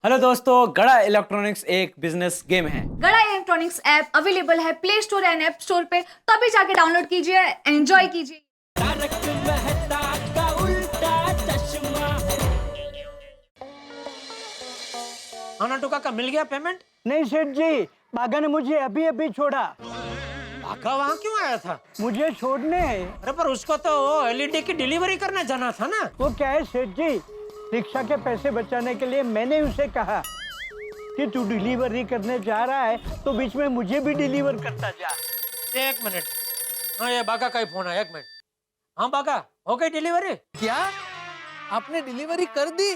Hello दोस्तों, गड़ा electronics एक बिजनेस गेम है। गड़ा इलेक्ट्रॉनिक्स ऐप अवेलेबल है play store and app store पे, तो अभी जाके डाउनलोड कीजिए, एंजॉय कीजिए। तारक मेहता का उल्टा चश्मा। हाँ नटू काका, मिल गया पेमेंट? नहीं सेठ जी, बागा ने मुझे अभी अभी छोड़ा। काका वहाँ क्यों आया था? मुझे छोड़ने। अरे पर उसको तो वो एलईडी की डिलीवरी करने जाना था ना। वो क्या है सेठ जी, रिक्शा के पैसे बचाने के लिए मैंने उसे कहा कि तू डिलीवरी करने जा रहा है तो बीच में मुझे भी डिलीवर करता जा। एक मिनट, हाँ ये बागा का ही फोन है, एक मिनट। हाँ बागा, हो गई डिलीवरी? क्या आपने डिलीवरी कर दी?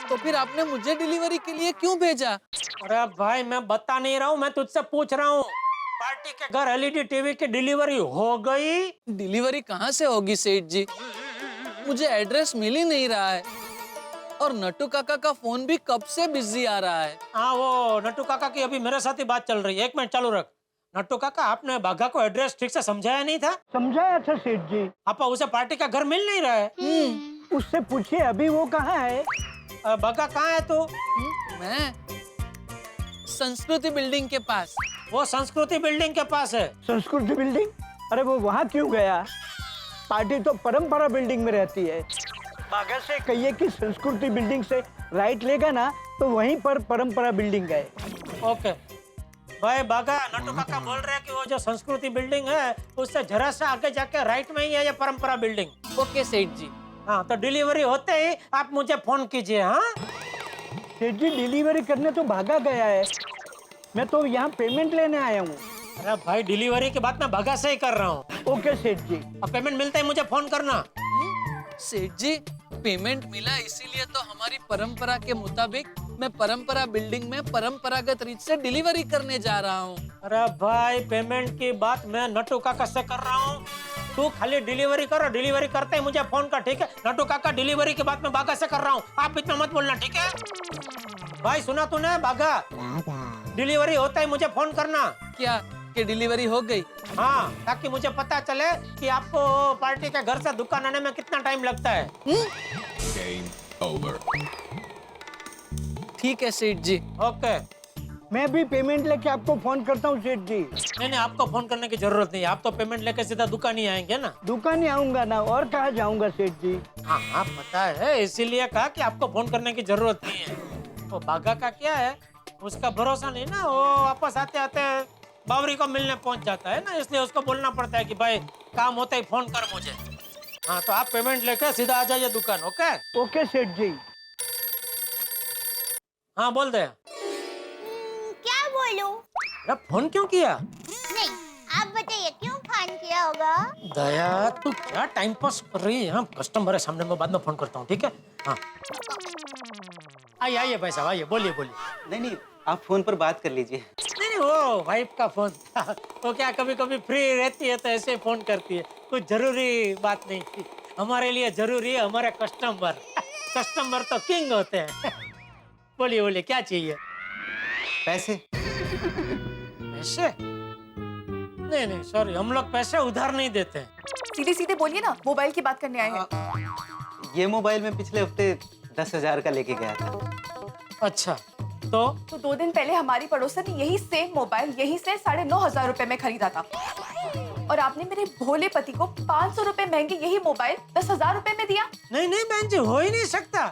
तो फिर आपने मुझे डिलीवरी के लिए क्यों भेजा? अरे भाई मैं बता नहीं रहा हूँ, मैं तुझसे पूछ रहा हूँ। पार्टी के घर एलईडी टीवी की डिलीवरी हो गई? डिलीवरी कहाँ से होगी सेठ जी? मुझे एड्रेस मिल ही नहीं रहा है और नट्टू काका का फोन भी कब से बिजी आ रहा है। हाँ वो नट्टू काका की अभी मेरे साथ ही बात चल रही है, एक मिनट चालू रख। नट्टू काका, आपने बागा को एड्रेस ठीक से समझाया नहीं था? समझाया था सेठ जी। आपा उसे पार्टी का घर मिल नहीं रहा है। उससे पूछिए अभी वो कहाँ है। बागा कहाँ है तू? मैं संस्कृति बिल्डिंग के पास। वो संस्कृति बिल्डिंग के पास है। संस्कृति बिल्डिंग? अरे वो वहाँ क्यों गया? पार्टी तो परंपरा बिल्डिंग में रहती है। बागा से कहिए कि संस्कृति बिल्डिंग से राइट लेगा ना तो वहीं पर परंपरा बिल्डिंग गए। ओके भाई बागा, नट्टू काका बोल रहे हैं कि वो जो संस्कृति बिल्डिंग है उससे जरा सा आगे जाके राइट में ही है ये परंपरा बिल्डिंग। ओके सेठ जी। हाँ तो डिलीवरी होते ही आप मुझे फोन कीजिए। हाँ सेठ जी, डिलीवरी करने तो भागा गया है, मैं तो यहाँ पेमेंट लेने आया हूँ। अरे भाई डिलीवरी की बात मैं बागा से ही कर रहा हूँ। ओके सेठ जी। अब पेमेंट मिलते ही मुझे फोन करना। सेठ जी, पेमेंट मिला इसीलिए तो हमारी परंपरा के मुताबिक मैं परंपरा बिल्डिंग में परंपरागत रीत से डिलीवरी करने जा रहा हूँ। अरे भाई पेमेंट की बात मैं नट्टू काका से कर रहा हूँ, तू खाली डिलीवरी करो। डिलीवरी करते ही मुझे फोन कर, ठीक है? नट्टू काका डिलीवरी की बात मैं बागा से कर रहा हूँ, आप इतना मत बोलना, ठीक है? भाई सुना तूने बागा? डिलीवरी होता ही मुझे फोन करना। क्या कि डिलीवरी हो गई? हाँ, ताकि मुझे पता चले कि आपको पार्टी के घर से दुकान आने में कितना टाइम लगता है। ठीक है सेठ जी। ओके। मैं भी पेमेंट लेके आपको फोन करता हूँ सेठ जी। नहीं आपको फोन करने की जरूरत नहीं है, आप तो पेमेंट लेके सीधा दुकान ही आएंगे ना। दुकान ही आऊंगा ना, और कहाँ जाऊंगा सेठ जी। हाँ हाँ पता है, इसीलिए कहा कि आपको फोन करने की जरूरत नहीं है। वो बागा का क्या है, उसका भरोसा नहीं ना, वो वापस आते आते बावरी को मिलने पहुंच जाता है ना, इसलिए उसको बोलना पड़ता है कि भाई काम होता ही फोन कर मुझे। हाँ तो आप पेमेंट लेकर सीधा आ जाइए दुकान। ओके ओके सेठ जी। हाँ बोल दे। क्या बोलूं? अरे फोन क्यों किया? नहीं, आप बताइए क्यों फोन किया होगा? दया तू क्या टाइम पास कर रही है? हाँ कस्टमर है सामने, मैं बाद में फोन करता हूँ, ठीक है? हाँ आइए आइए भाई साहब, आइए, बोलिए बोलिए। नहीं आप फोन पर बात कर लीजिए। नहीं वो वाइफ का फोन था, वो क्या कभी कभी फ्री रहती है तो ऐसे फोन करती है, कुछ जरूरी बात नहीं थी। हमारे लिए जरूरी है हमारे कस्टमर। कस्टमर तो किंग होते हैं। बोलिए बोलिए क्या चाहिए? पैसे? पैसे? नहीं सॉरी, हम लोग पैसे उधार नहीं देते। सीधे सीधे बोलिए ना, मोबाइल की बात करने आए हैं। ये मोबाइल में पिछले हफ्ते 10,000 का लेके गया था। अच्छा तो 2 दिन पहले हमारी पड़ोसन ने यही सेम मोबाइल यहीं से 9,500 रुपए में खरीदा था, और आपने मेरे भोले पति को 500 रुपए महंगे यही मोबाइल 10,000 रुपए में दिया। नहीं बहन जी, हो ही नहीं सकता।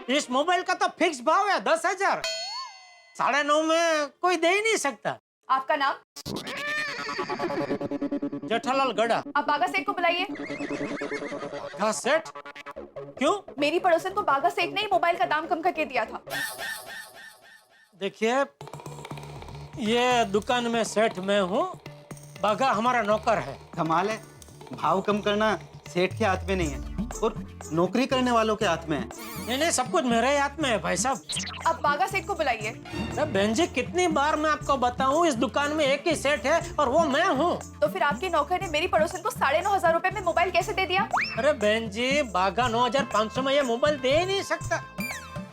इस मोबाइल का तो फिक्स भाव है 10,000, 9.5 में कोई दे ही नहीं सकता। आपका नाम? जेठालाल गड़ा। आप बागा सेठ को बुलाइए। हाँ सेठ? क्यों? मेरी पड़ोसन को बागा सेठ ने ही मोबाइल का दाम कम करके दिया था। देखिए ये दुकान में सेठ मैं हूँ, बागा हमारा नौकर है। कमाल है, भाव कम करना सेठ के हाथ में नहीं है और नौकरी करने वालों के हाथ में है। नहीं सब कुछ मेरे हाथ में है भाई साहब। आप बागा सेठ को बुलाइए। बहन जी कितनी बार मैं आपको बताऊं, इस दुकान में एक ही सेठ है और वो मैं हूँ। तो फिर आपके नौकर ने मेरी पड़ोसन को 9,500 रुपए में मोबाइल कैसे दे दिया? अरे बहन जी, बागा 9,500 में ये मोबाइल दे ही नहीं सकता।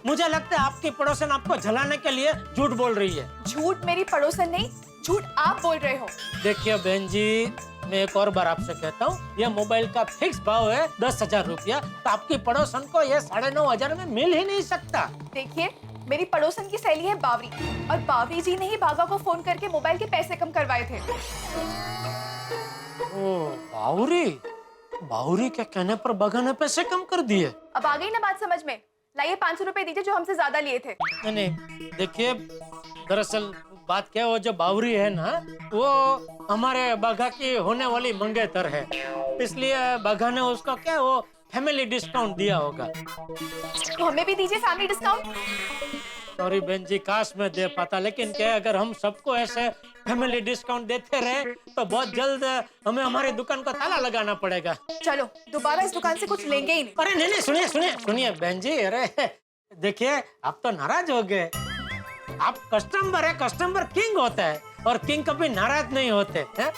मुझे लगता है आपकी पड़ोसन आपको जलाने के लिए झूठ बोल रही है। झूठ मेरी पड़ोसन नहीं, झूठ आप बोल रहे हो। देखिए बहन जी, मैं एक और बार आपसे कहता हूँ, ये मोबाइल का फिक्स भाव है 10,000 रुपया, तो आपकी पड़ोसन को ये 9,500 में मिल ही नहीं सकता। देखिए मेरी पड़ोसन की सहेली है बावरी, और बावरी जी ने ही बागा को फोन करके मोबाइल के पैसे कम करवाए थे। ओ बावरी, बावरी के कहने पर बागा ने पैसे कम कर दिए। अब आ गई ना बात समझ में। लाइए 500 रुपए दीजिए जो हमसे ज्यादा लिए थे। नहीं, देखिए दरअसल बात क्या है, वो जो बावरी है ना, वो हमारे बाघा की होने वाली मंगेतर है, इसलिए बाघा ने उसको क्या वो फैमिली डिस्काउंट दिया होगा। तो हमें भी दीजिए फैमिली डिस्काउंट। सॉरी बहन जी, काश मैं दे पाता, लेकिन क्या अगर हम सबको ऐसे फैमिली डिस्काउंट देते रहे तो बहुत जल्द हमें हमारी दुकान को ताला लगाना पड़ेगा। चलो दोबारा इस दुकान से कुछ लेंगे ही नहीं। अरे नहीं, सुनिए सुनिए सुनिए बहन जी, अरे देखिए आप तो नाराज हो गए। आप कस्टमर है, कस्टमर किंग होता है, और किंग कभी नाराज नहीं होते हैं।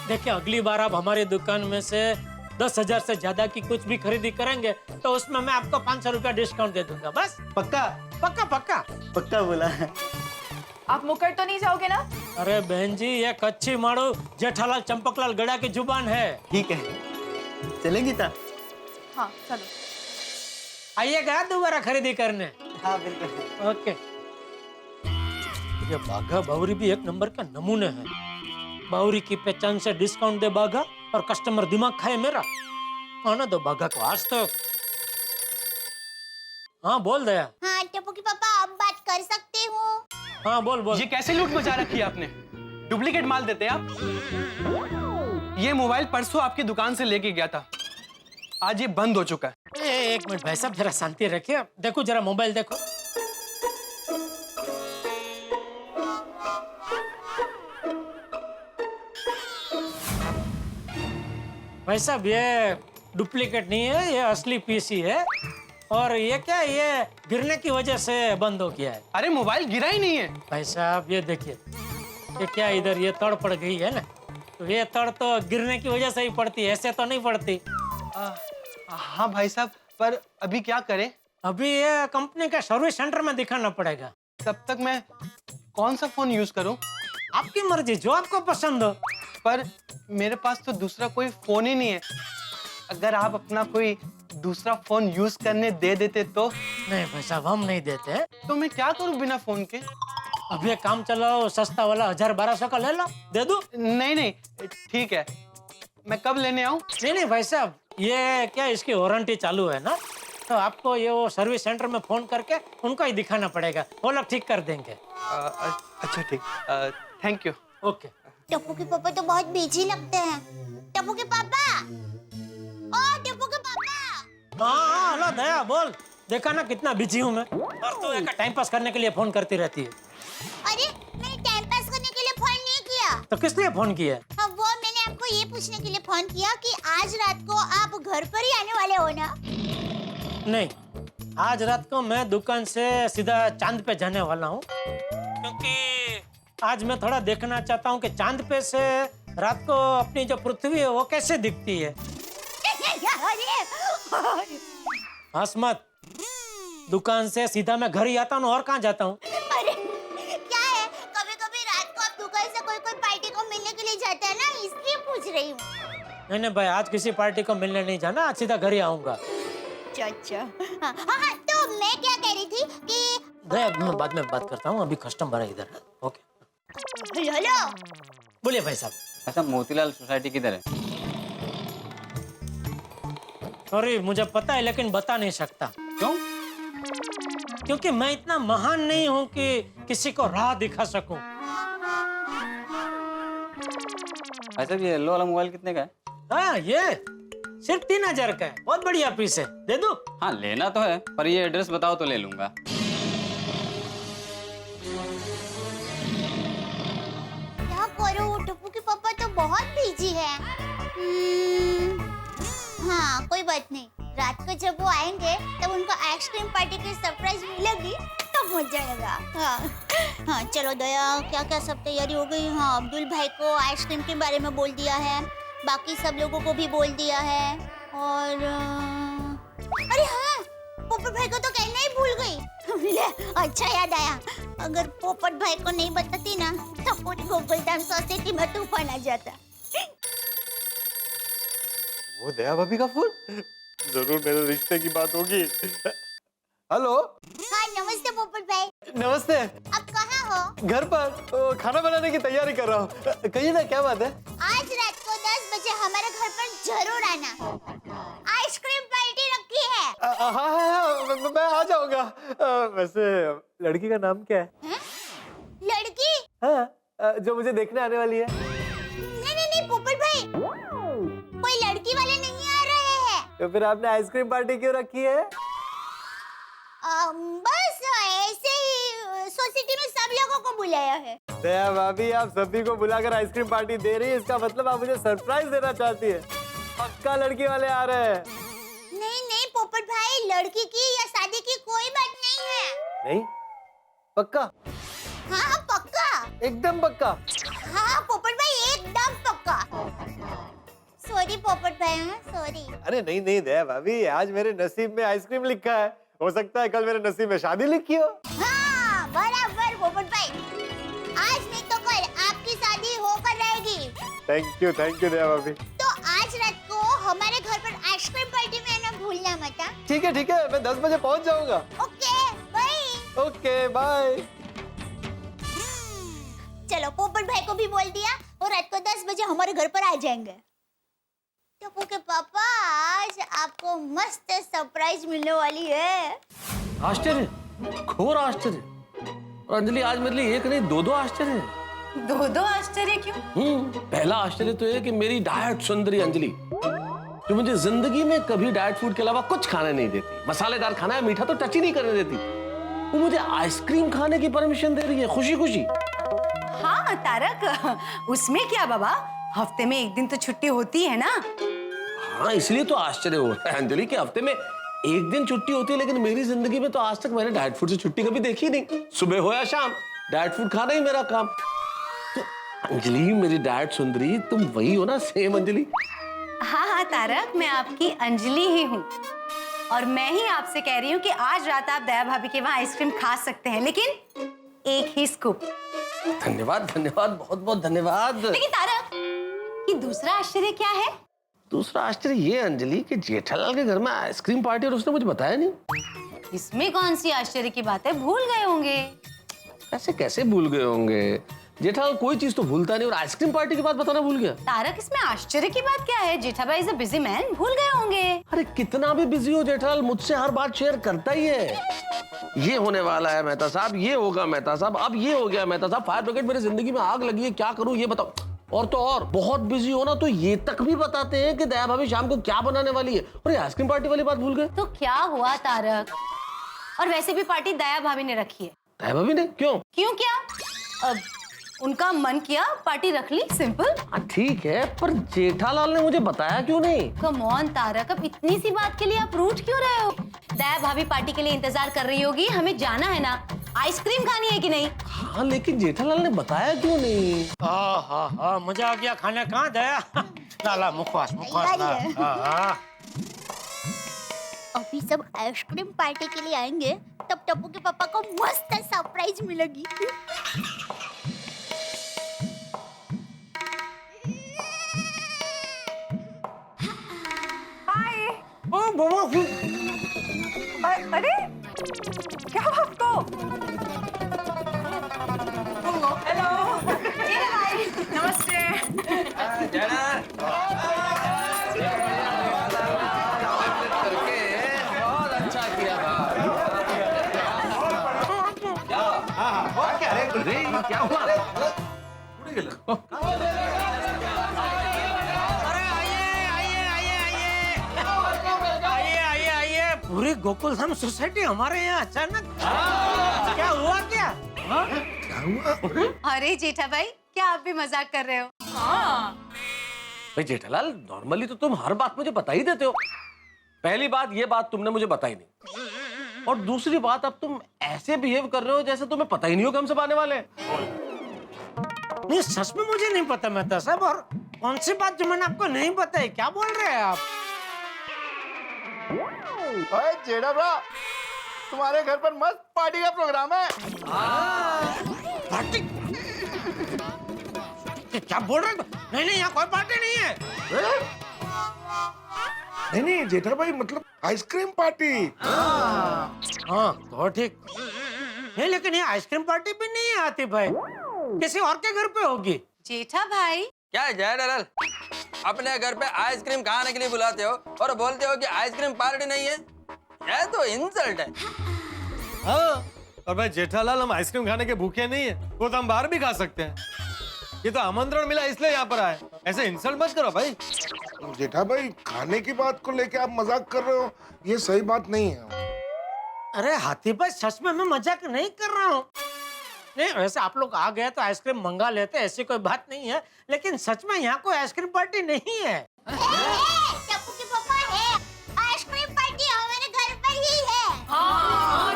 देखिए अगली बार आप हमारी दुकान में से 10,000 से ज्यादा की कुछ भी खरीदी करेंगे तो उसमें मैं आपको 500 रुपया डिस्काउंट दे दूंगा। बस पक्का? पक्का पक्का पक्का बोला। आप मुकर तो नहीं जाओगे ना? अरे बहन जी, ये कच्ची मारू जेठालाल चंपकलाल गड़ा की जुबान है। ठीक है, चलेंगी ता? हाँ चलो। आइएगा दोबारा खरीदी करने। हाँ बिल्कुल। ओके। ये बाघा बावरी भी एक नंबर का नमूने है। बावरी की पहचान से डिस्काउंट दे बाघा, और कस्टमर दिमाग खाए मेरा। आना दो बाघा को आज तो। हाँ बोल दया। हाँ टप्पू के पापा, अब बात कर सकते हो? हाँ बोल बोल। ये कैसे लूट मचा रखी है आपने? डुप्लीकेट माल देते हैं आप। ये मोबाइल परसों आपकी दुकान से लेके गया था, आज ये बंद हो चुका है। एक मिनट भाई साहब, जरा शांति रखिए। देखो जरा मोबाइल देखो। भाई साहब ये डुप्लीकेट नहीं है, ये असली पीसी है। और ये क्या, ये गिरने की वजह से बंद हो गया है। अरे मोबाइल गिरा ही नहीं है। भाई साहब ये देखिए, ये क्या इधर ये तड़ पड़ गई है ना, तो ये तड़ तो गिरने की वजह से ही पड़ती है, ऐसे तो नहीं पड़ती। हाँ भाई साहब, पर अभी क्या करें? अभी ये कंपनी का सर्विस सेंटर में दिखाना पड़ेगा। तब तक मैं कौन सा फोन यूज करूं? आपकी मर्जी, जो आपको पसंद हो। पर मेरे पास तो दूसरा कोई फोन ही नहीं है। अगर आप अपना कोई दूसरा फोन यूज करने दे देते तो? नहीं भाई साहब, हम नहीं देते। तो मैं क्या करूं बिना फोन के? अब ये काम चलाओ, सस्ता वाला 1000-1200 का ले लो, दे दूं? नहीं नहीं, ठीक है। मैं कब लेने आऊं? नहीं भाई साहब, ये क्या इसकी वारंटी चालू है ना, तो आपको ये वो सर्विस सेंटर में फोन करके उनको ही दिखाना पड़ेगा, वो लोग ठीक कर देंगे। अच्छा ठीक, थैंक यू। ओके। टप्पू के पापा तो बहुत बिजी लगते हैं। टप्पू के पापा, ओ टप्पू के पापा। हाँ हेलो दया, बोल। देखा ना कितना बिजी हूँ मैं, और तू एक टाइम पास करने के लिए फोन करती रहती है। अरे मैंने टाइम पास करने के लिए फोन नहीं किया। तो किस लिए फोन किया? हाँ, वो मैंने आपको ये पूछने के लिए फोन किया कि आज रात को आप घर पर ही आने वाले हो ना? नहीं, आज रात को मैं दुकान से सीधा चांद पे जाने वाला हूँ, क्योंकि आज मैं थोड़ा देखना चाहता हूँ कि चांद पे से रात को अपनी जो पृथ्वी है वो कैसे दिखती है। हंस मत, दुकान से सीधा मैं घर ही आता हूँ, और कहाँ जाता हूँ? अरे क्या है, कभी कभी रात को आप दुकान से कोई कोई पार्टी को मिलने के लिए जाता है ना, इसलिए पूछ रही हूँ। नहीं भाई, आज किसी पार्टी को मिलने नहीं जाना, आज सीधा घर ही आऊंगा। अच्छा। हाँ, हाँ, तो मैं क्या कह रही थी कि मैं बाद में बात करता हूँ, अभी कस्टमर है इधर। Okay hello. बोलिए भाई साहब। अच्छा, मोतीलाल सोसाइटी किधर है? सॉरी, मुझे पता है लेकिन बता नहीं सकता। क्यों? क्योंकि मैं इतना महान नहीं हूँ कि किसी को राह दिखा सकूं। अच्छा, ये येलो वाला मोबाइल कितने का है? हाँ, ये सिर्फ 3000 का है, बहुत बढ़िया पीस है, दे दूं? हाँ लेना तो है, पर ये एड्रेस बताओ तो ले लूंगा। क्या करूं, टप्पू के पापा तो बहुत बिजी है। हाँ कोई बात नहीं, रात को जब वो आएंगे तब उनको आइसक्रीम पार्टी की सरप्राइज मिलेगी, तब मजा आएगा। हाँ चलो दया, क्या क्या सब तैयारी हो गई? हाँ, अब्दुल भाई को आइसक्रीम के बारे में बोल दिया है, बाकी सब लोगों को भी बोल दिया है, और अरे हाँ, पोपट भाई को तो कहना ही भूल गई। ले, अच्छा याद आया, अगर पोपट भाई को नहीं बताती ना तो पूरी गोकुलधाम सोसाइटी में तूफान आ जाता। वो दया भाभी का फोन, जरूर मेरे रिश्ते की बात होगी। हेलो। हाँ नमस्ते पोपट भाई। नमस्ते। आप कहाँ हो? घर पर खाना बनाने की तैयारी कर रहा हूँ। कहिए ना क्या बात है? आज रात को 10 बजे हमारे घर पर जरूर आना। आइसक्रीम पार्टी रखी है। हाँ, मैं आ जाऊंगा। वैसे लड़की का नाम क्या है? हैं? लड़की? हाँ, जो मुझे देखने आने वाली है। नहीं पोपट भाई, कोई लड़की वाले नहीं आ रहे हैं। तो फिर आपने आइसक्रीम पार्टी क्यों रखी है? बस ऐसे ही सोसाइटी में सब लोगों को बुलाया है। दया भाभी, आप सभी को बुलाकर आइसक्रीम पार्टी दे रही है, इसका मतलब आप मुझे सरप्राइज देना चाहती है। पक्का लड़की वाले आ रहे हैं। नहीं पोपट भाई, लड़की की या शादी की कोई बात नहीं है। नहीं? पक्का? हाँ पक्का। एकदम पक्का? हाँ पोपट भाई, एकदम पक्का। सॉरी पोपट भाई, सॉरी। अरे नहीं दया भाभी, आज मेरे नसीब में आइसक्रीम लिखा है, हो सकता है कल मेरे नसीब में शादी लिखी हो। हाँ बराबर पोपट भाई, आज नहीं तो कल आपकी शादी होकर रहेगी। थैंक यू दया भाभी। तो आज रात को हमारे घर पर आइसक्रीम पार्टी में आना भूलना मत। ठीक है, मैं 10 बजे पहुंच जाऊंगा। Okay bye. Okay bye. चलो पोपट भाई को भी बोल दिया और रात को 10 बजे हमारे घर पर आ जाएंगे। टप्पू के पापा, आज आपको मस्त सरप्राइज मिलने वाली है। आश्चर्य, घोर आश्चर्य। और अंजलि, आज मेरे लिए एक नहीं दो आश्चर्य हैं। दो आश्चर्य क्यों? पहला आश्चर्य तो ये कि मेरी डाइट सुंदरी अंजलि, जो मुझे जिंदगी में कभी डाइट फूड के अलावा कुछ खाने नहीं देती, मसालेदार खाना है, मीठा तो टच ही नहीं करने देती, वो मुझे आइसक्रीम खाने की परमिशन दे रही है खुशी खुशी। हाँ तारक, उसमें क्या बाबा, हफ्ते में एक दिन तो छुट्टी होती है ना। हाँ, इसलिए तो आश्चर्य हो रहा है अंजलि कि हफ्ते में एक दिन छुट्टी होती है, लेकिन मेरी जिंदगी में तो आज तक मैंने डाइट फूड से छुट्टी कभी देखी नहीं। सुबह हो या शाम, डाइट फूड खाना ही मेरा काम। तो अंजलि, मेरी डाइट सुंदरी, तुम वही हो ना, सेम अंजलि? हाँ तारक, मैं आपकी अंजलि ही हूँ, और मैं ही आपसे कह रही हूँ कि आज रात आप दया भाभी के वहाँ आइसक्रीम खा सकते हैं, लेकिन एक ही स्कूप। धन्यवाद, बहुत बहुत धन्यवाद। लेकिन तारक, ये दूसरा आश्चर्य क्या है? दूसरा आश्चर्य ये अंजलि कि जेठालाल के घर में आइसक्रीम पार्टी और उसने मुझे बताया नहीं। इसमें कौन सी आश्चर्य की बात है, भूल गए होंगे। ऐसे कैसे भूल गए होंगे? जेठालाल कोई चीज तो भूलता नहीं, और आइसक्रीम पार्टी की बात बताना भूल गया। तारक, इसमें आश्चर्य की बात क्या है? Jethabhai is a busy man, भूल गए होंगे। अरे कितना भी बिजी हो जेठालाल, मुझसे हर बात शेयर करता ही है। ये होने वाला है मेहता साहब, ये होगा मेहता साहब, अब ये हो गया मेहता साहब, फायर ब्रिगेड मेरी जिंदगी में आग लगी है, क्या करूं ये बताओ। और तो और बहुत बिजी हो ना तो ये तक भी बताते हैं कि दया भाभी शाम को क्या बनाने वाली है, और ये आइसक्रीम पार्टी वाली बात भूल गए। तो क्या हुआ तारक? और वैसे भी पार्टी दया भाभी ने रखी है। दया भाभी ने? क्यों क्या? उनका मन किया, पार्टी रख ली, सिंपल। ठीक है, पर जेठालाल ने मुझे बताया क्यों नहीं? कम ऑन तारक, अब इतनी सी बात के लिए आप रूठ क्यों रहे हो? दया भाभी पार्टी के लिए इंतजार कर रही होगी, हमें जाना है ना, आइसक्रीम खानी है कि नहीं? हाँ, लेकिन जेठालाल ने बताया क्यों नहीं? हाँ, मजा आ गया खाने का। दया ला मुखवास ला। अभी सब आइसक्रीम पार्टी के लिए आएंगे, तब टप्पू के पापा को मस्त सरप्राइज मिलेगी। अरे क्या आपको? हेलो, नमस्ते। बहुत अच्छा किया। क्या हुआ? पूरी गोकुलधाम सोसाइटी हमारे यहाँ अचानक क्या हुआ? क्या अरे जेठा भाई, क्या आप भी मजाक कर रहे हो? भाई जेठालाल, नॉर्मली तो तुम हर बात मुझे बता ही देते हो। पहली बात, ये बात तुमने मुझे बताई नहीं, और दूसरी बात, अब तुम ऐसे बिहेव कर रहे हो जैसे तुम्हें पता ही नहीं हो कि हम सब आने वाले हैं। नहीं, सच में मुझे नहीं पता मेहता साहब। और कौन सी बात जो मैंने आपको नहीं बताई? क्या बोल रहे हैं आप? ओए जेठा भरा, तुम्हारे घर पर मस्त पार्टी का प्रोग्राम है। पार्टी? क्या बोल रहे हैं? नहीं, यहाँ कोई पार्टी नहीं है। नहीं नहीं जेठा भाई मतलब आइसक्रीम पार्टी। हाँ तो ठीक है, लेकिन ये आइसक्रीम पार्टी भी नहीं है आतिफ भाई, किसी और के घर पे होगी। जेठा भाई क्या है जेठालाल, अपने घर पे आइसक्रीम खाने के लिए बुलाते हो और बोलते हो कि आइसक्रीम पार्टी नहीं है? यह तो इंसल्ट है। हाँ और भाई जेठालाल, हम आइसक्रीम खाने के भूखे नहीं है, वो तो हम बाहर भी खा सकते हैं। ये तो आमंत्रण मिला इसलिए यहाँ पर आए, ऐसे इंसल्ट मत करो भाई। जेठा भाई खाने की बात को लेके आप मजाक कर रहे हो, ये सही बात नहीं है। अरे हाथी भाई सच में मैं मजाक नहीं कर रहा हूँ। नहीं वैसे आप लोग आ गए तो आइसक्रीम मंगा लेते, ऐसी कोई बात नहीं है, लेकिन सच में यहाँ कोई आइसक्रीम पार्टी नहीं है। टप्पू के पापा है, आइसक्रीम पार्टी हमारे घर पर ही है। हाँ?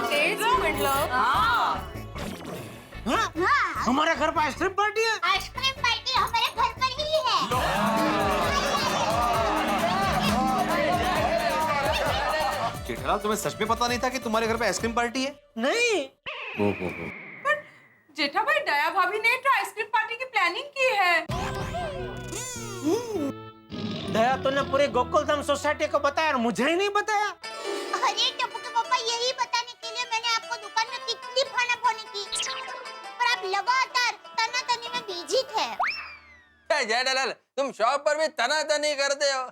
हमारे घर पर आइसक्रीम पार्टी है। आइसक्रीम पार्टी हमारे घर पर ही है। जेठालाल, तुम्हें सच में पता नहीं था कि तुम्हारे घर पे आइसक्रीम पार्टी है? नहीं जेठा भाई, दया भाभी ने तो आइसक्रीम पार्टी की प्लानिंग की है। दया तूने पूरी गोकुलधाम सोसाइटी को बताया और मुझे ही नहीं बताया। अरे टप्पू के पापा, यही बताने के लिए मैंने आपको दुकान में कितनी फोन की, पर आप लगातार तनातनी में बिजी थे। जेठालाल, तुम शॉप पर भी तनातनी करते हो।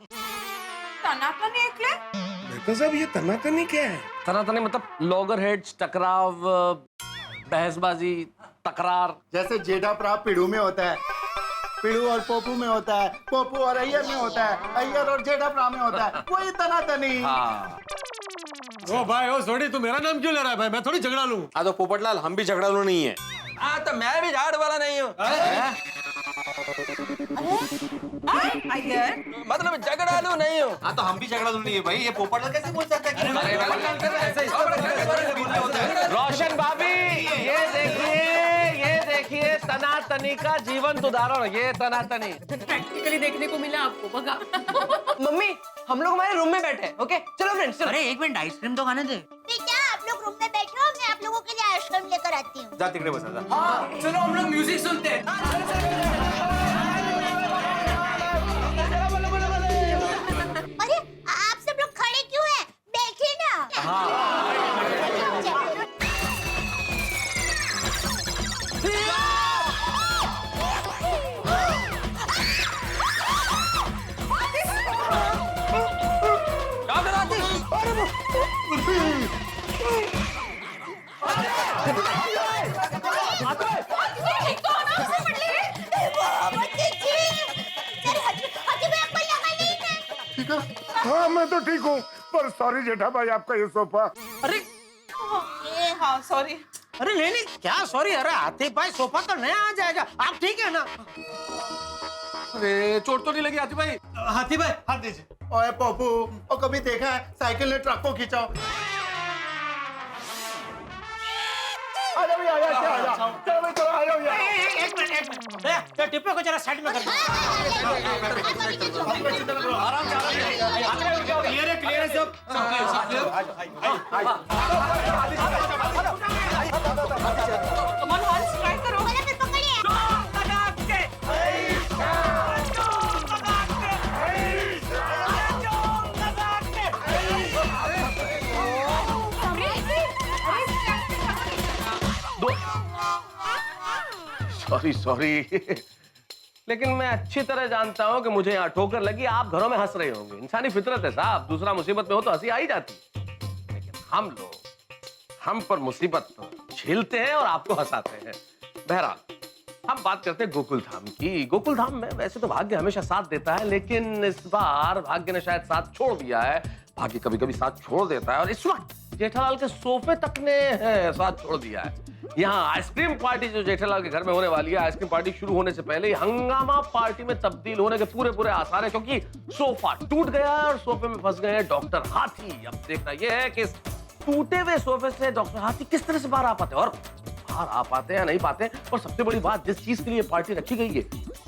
तनातनी एकले? मेहता साहब ये तनातनी क्या है? तनातनी मतलब लॉगर हेड्स, टकराव, बहसबाजी, तकरार। जैसे जेठा प्राप पिड़ू में होता है, पिड़ू और पोपू में होता है, पोपू और अय्यर में होता है, अय्यर और जेठा प्राप में होता है, वही तनातनी। हाँ ओ भाई, ओ सोडी, तू मेरा नाम क्यों ले रहा है भाई? मैं थोड़ी झगड़ा लूं। हाँ तो पोपटलाल, हम भी झगड़ालू नहीं है। हाँ तो मैं भी झाड़ वाला नहीं हूँ। मतलब झगड़ालू नहीं हूँ। हाँ तो हम भी झगड़ा नहीं है भाई। ये पोपटलाल कैसे बोल सकता है? रोशन भाभी, ये देखिए तनातनी का जीवंत उदाहरण, ये तनातनी प्रैक्टिकली देखने को मिला आपको, बगा। मम्मी, हम लोग हमारे रूम में बैठे हैं, ओके? चलो फ्रेंड्स, चलो। अरे एक मिनट, आइसक्रीम तो खाने दे। बेटा आप लोग रूम में बैठो, मैं आप लोगों के लिए आइसक्रीम लेकर आती हूँ। जा तिकडे बसा जा। हाँ, चलो हम लोग म्यूजिक सुनते हैं। अरे आप सब लोग खड़े क्यों हैं? बैठे ना। ठीक है, हाँ मैं तो ठीक हूँ, पर सॉरी जेठा भाई, आपका ये सोफा। अरे हाँ सॉरी। अरे नहीं नहीं, क्या सॉरी? अरे आतिफ भाई, सोफा तो नया आ जाएगा, आप ठीक है ना? अरे चोट तो नहीं लगी हाथी भाई? हाथी भाई हाथ दीजिए। ओए पोपू, और कभी देखा है साइकिल ने ट्रक को खींचा? आजा भैया, आजा, आजा, चलो भाई, चलो आ जाओ यार। एक मिनट, तो टिप्पो को जरा साइड में कर दो। आराम से क्लियर है सब। कमॉन हंस, ट्राई करो। फिर पकड़िए। सॉरी लेकिन मैं अच्छी तरह जानता हूं कि मुझे यहाँ ठोकर लगी, आप घरों में हंस रहे होंगे। इंसानी फितरत है साहब, दूसरा मुसीबत में हो तो हंसी आ ही जाती, लेकिन हम लोग हम पर मुसीबत झेलते हैं और आपको हंसाते हैं। बहरहाल हम बात करते हैं गोकुल धाम की। गोकुल धाम में वैसे तो भाग्य हमेशा साथ देता है, लेकिन इस बार भाग्य ने शायद साथ छोड़ दिया है। भाग्य कभी कभी साथ छोड़ देता है और इस वक्त जेठालाल के सोफे तक ने साथ छोड़ दिया है। यहाँ आइसक्रीम पार्टी जो जेठालाल के घर में होने वाली है, आइसक्रीम पार्टी शुरू होने से पहले ही हंगामा पार्टी में तब्दील होने के पूरे आसार है, क्योंकि सोफा टूट गया और सोफे में फंस गए हैं डॉक्टर हाथी। अब देखना यह है कि इस टूटे हुए सोफे से डॉक्टर हाथी किस तरह से बाहर आ पाते हैं, और बाहर आ पाते हैं या नहीं पाते। और सबसे बड़ी बात, जिस चीज के लिए पार्टी रखी गई है,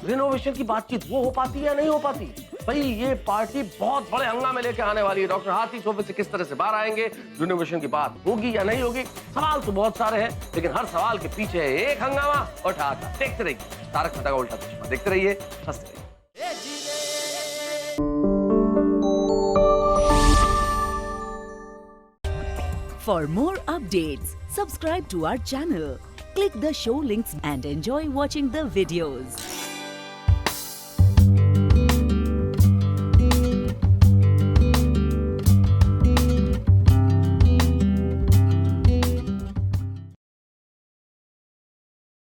रिनोवेशन की बातचीत, वो हो पाती है या नहीं हो पाती। भाई ये पार्टी बहुत बड़े हंगामे लेके आने वाली है। डॉक्टर हाथी सोफे से किस तरह से बाहर आएंगे, रिनोवेशन की बात होगी या नहीं होगी। सवाल तो बहुत सारे हैं, लेकिन हर सवाल के पीछे है एक हंगामा और ठहाका। देखते रहिए तारक मेहता का उल्टा चश्मा, देखते रहिए, हंसते रहिए। For more updates, subscribe to our channel, click the show links and enjoy watching the videos.